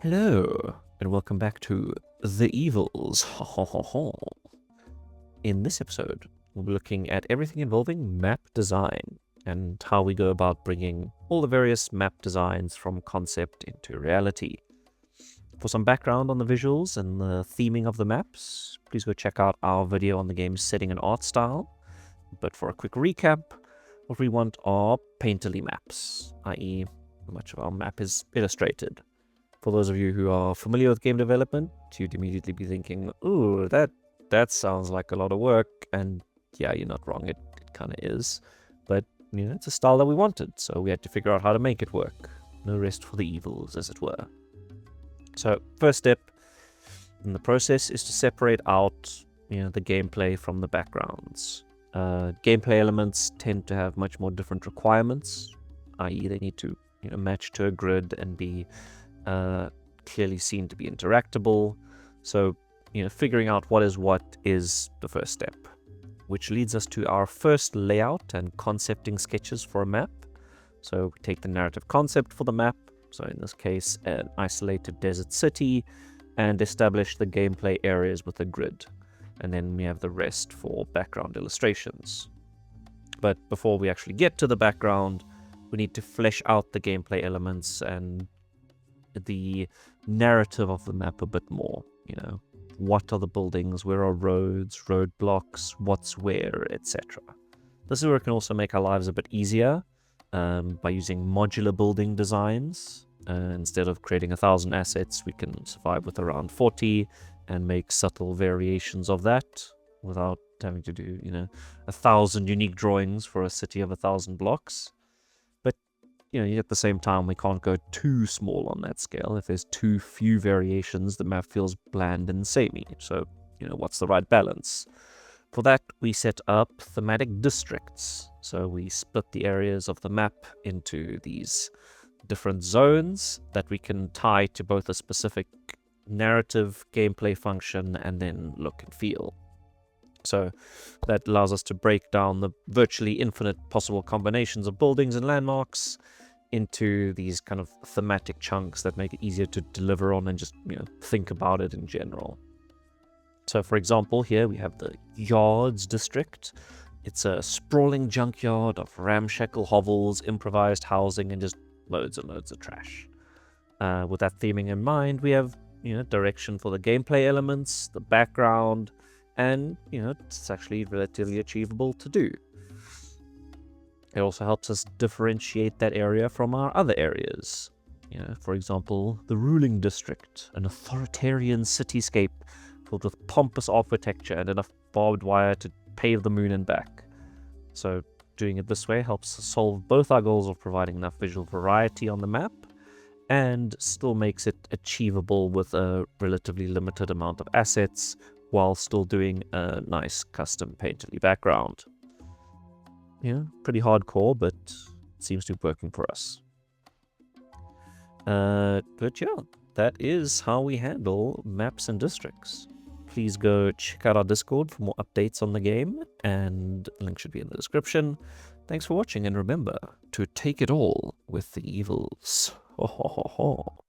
Hello, and welcome back to The Evils. In this episode, we'll be looking at everything involving map design and how we go about bringing all the various map designs from concept into reality. For some background on the visuals and the theming of the maps, please go check out our video on the game's setting and art style. But for a quick recap, what we want are painterly maps, i.e. much of our map is illustrated. For those of you who are familiar with game development, you'd immediately be thinking, ooh, that sounds like a lot of work, and yeah, you're not wrong, it kind of is. But, it's a style that we wanted, so we had to figure out how to make it work. No rest for the evils, as it were. So, first step in the process is to separate out, the gameplay from the backgrounds. Gameplay elements tend to have much more different requirements, i.e. they need to, match to a grid and be clearly seen to be interactable. So, figuring out what is the first step, which leads us to our first layout and concepting sketches for a map. So we take the narrative concept for the map, so in this case an isolated desert city, and establish the gameplay areas with a grid, and then we have the rest for background illustrations. But before we actually get to the background, we need to flesh out the gameplay elements and the narrative of the map a bit more. What are the buildings, where are roads, roadblocks, what's where, etc. This is where it can also make our lives a bit easier by using modular building designs. Instead of creating 1,000 assets, we can survive with around 40 and make subtle variations of that without having to do 1,000 unique drawings for a city of 1,000 blocks. At the same time, we can't go too small on that scale. If there's too few variations, the map feels bland and samey. So, what's the right balance? For that, we set up thematic districts. So we split the areas of the map into these different zones that we can tie to both a specific narrative gameplay function and then look and feel. So that allows us to break down the virtually infinite possible combinations of buildings and landmarks into these kind of thematic chunks that make it easier to deliver on and just, think about it in general. So for example, here we have the Yards district. It's a sprawling junkyard of ramshackle hovels, improvised housing, and just loads and loads of trash. With that theming in mind, we have, direction for the gameplay elements, the background, and, it's actually relatively achievable to do. It also helps us differentiate that area from our other areas. For example, the ruling district, an authoritarian cityscape filled with pompous architecture and enough barbed wire to pave the moon and back. So doing it this way helps solve both our goals of providing enough visual variety on the map and still makes it achievable with a relatively limited amount of assets while still doing a nice custom painterly background. Pretty hardcore, but it seems to be working for us. But yeah, that is how we handle maps and districts. Please go check out our Discord for more updates on the game, and the link should be in the description. Thanks for watching, and remember to take it all with the evils. Ho ho ho ho.